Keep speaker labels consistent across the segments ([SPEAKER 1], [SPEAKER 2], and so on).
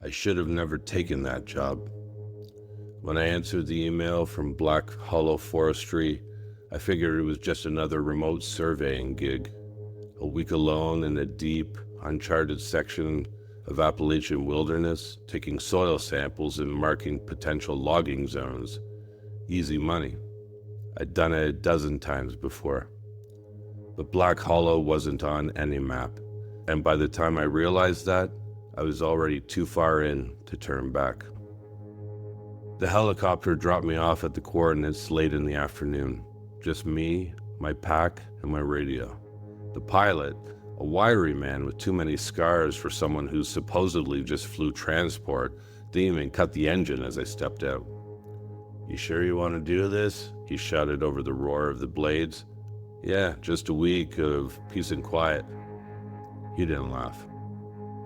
[SPEAKER 1] I should have never taken that job. When I answered the email from Black Hollow Forestry, I figured it was just another remote surveying gig. A week alone in a deep, uncharted section of Appalachian wilderness, taking soil samples and marking potential logging zones. Easy money. I'd done it a dozen times before. But Black Hollow wasn't on any map, and by the time I realized that, I was already too far in to turn back. The helicopter dropped me off at the coordinates late in the afternoon. Just me, my pack, and my radio. The pilot, a wiry man with too many scars for someone who supposedly just flew transport, didn't even cut the engine as I stepped out. "You sure you want to do this?" he shouted over the roar of the blades. "Yeah, just a week of peace and quiet." He didn't laugh.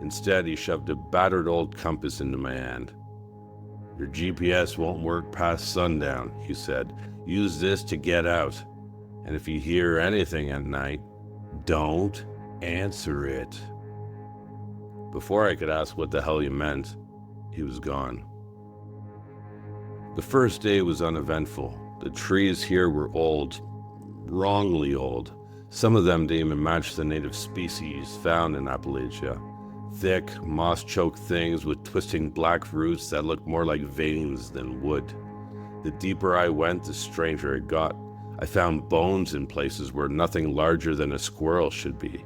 [SPEAKER 1] Instead, he shoved a battered old compass into my hand. "Your GPS won't work past sundown," he said. "Use this to get out. And if you hear anything at night, don't answer it." Before I could ask what the hell he meant, he was gone. The first day was uneventful. The trees here were old, wrongly old. Some of them didn't even match the native species found in Appalachia. Thick, moss-choked things with twisting black roots that looked more like veins than wood. The deeper I went, the stranger it got. I found bones in places where nothing larger than a squirrel should be.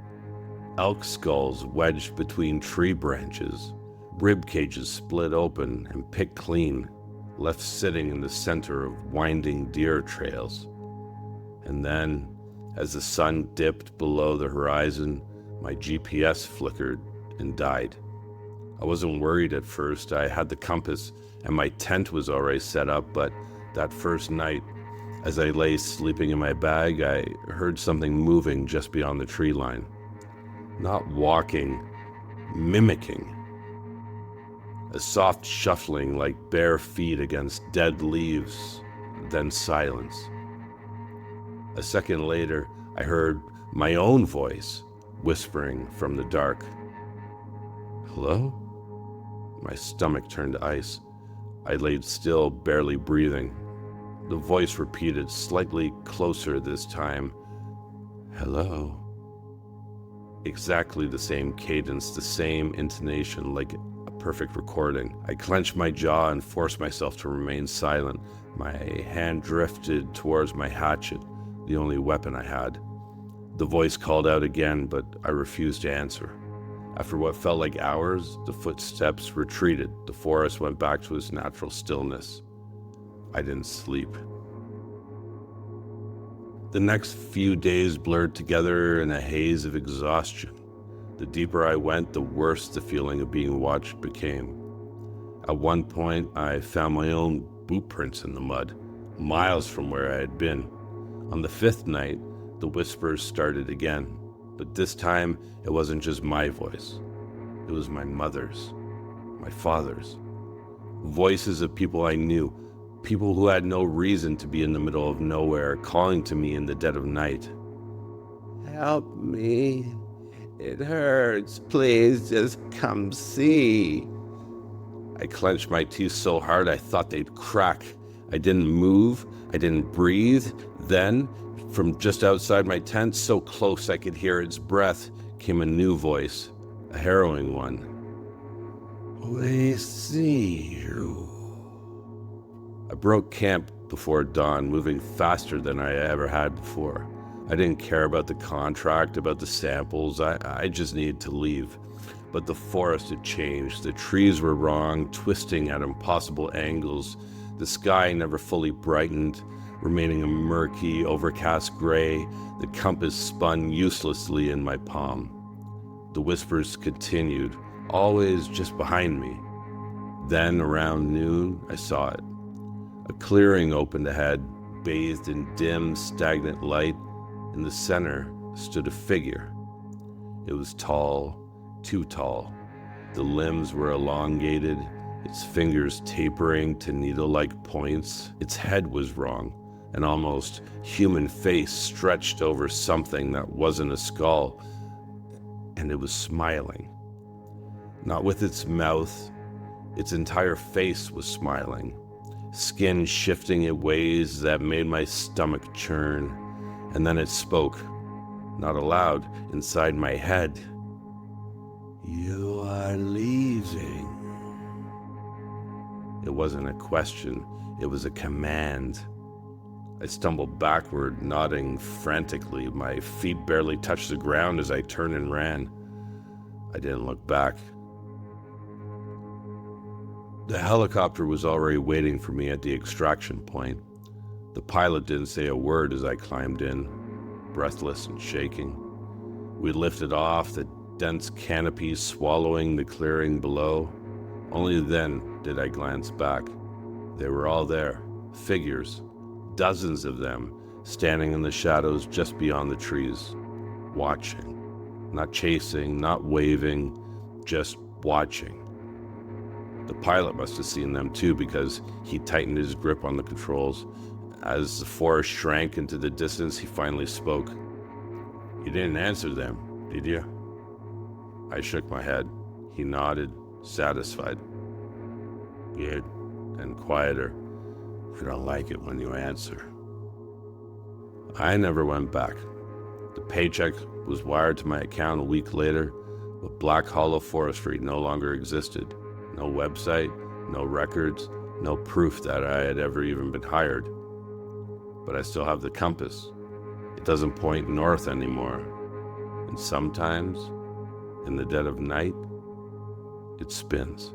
[SPEAKER 1] Elk skulls wedged between tree branches. Rib cages split open and picked clean, left sitting in the center of winding deer trails. And then, as the sun dipped below the horizon, my GPS flickered and died. I wasn't worried at first. I had the compass and my tent was already set up, but that first night, as I lay sleeping in my bag, I heard something moving just beyond the tree line. Not walking, mimicking. A soft shuffling like bare feet against dead leaves, then silence. A second later, I heard my own voice whispering from the dark. "Hello?" My stomach turned to ice. I laid still, barely breathing. The voice repeated, slightly closer this time. "Hello." Exactly the same cadence, the same intonation, like a perfect recording. I clenched my jaw and forced myself to remain silent. My hand drifted towards my hatchet, the only weapon I had. The voice called out again, but I refused to answer. After what felt like hours, the footsteps retreated. The forest went back to its natural stillness. I didn't sleep. The next few days blurred together in a haze of exhaustion. The deeper I went, the worse the feeling of being watched became. At one point, I found my own boot prints in the mud, miles from where I had been. On the fifth night, the whispers started again. But this time, it wasn't just my voice. It was my mother's, my father's. Voices of people I knew, people who had no reason to be in the middle of nowhere, calling to me in the dead of night. "Help me. It hurts. Please just come see." I clenched my teeth so hard I thought they'd crack. I didn't move. I didn't breathe. Then, from just outside my tent, so close I could hear its breath, came a new voice, a harrowing one. "We see you." I broke camp before dawn, moving faster than I ever had before. I didn't care about the contract, about the samples. I just needed to leave. But the forest had changed. The trees were wrong, twisting at impossible angles. The sky never fully brightened, remaining a murky, overcast gray. The compass spun uselessly in my palm. The whispers continued, always just behind me. Then, around noon, I saw it. A clearing opened ahead, bathed in dim, stagnant light. In the center stood a figure. It was tall, too tall. The limbs were elongated, its fingers tapering to needle-like points. Its head was wrong. An almost human face stretched over something that wasn't a skull, and it was smiling. Not with its mouth, Its entire face was smiling, skin shifting in ways that made my stomach churn. And then it spoke, not aloud, inside my head. "You are leaving." It wasn't a question, it was a command. I stumbled backward, nodding frantically. My feet barely touched the ground as I turned and ran. I didn't look back. The helicopter was already waiting for me at the extraction point. The pilot didn't say a word as I climbed in, breathless and shaking. We lifted off, the dense canopy swallowing the clearing below. Only then did I glance back. They were all there, figures, dozens of them, standing in the shadows just beyond the trees, watching. Not chasing, not waving, just watching. The pilot must have seen them too, because he tightened his grip on the controls. As the forest shrank into the distance, he finally spoke. "You didn't answer them, did you?" I shook my head. He nodded, satisfied. "Good," and quieter. "I don't like it when you answer." I never went back. The paycheck was wired to my account a week later, but Black Hollow Forestry no longer existed. No website, no records, no proof that I had ever even been hired. But I still have the compass. It doesn't point north anymore. And sometimes, in the dead of night, it spins.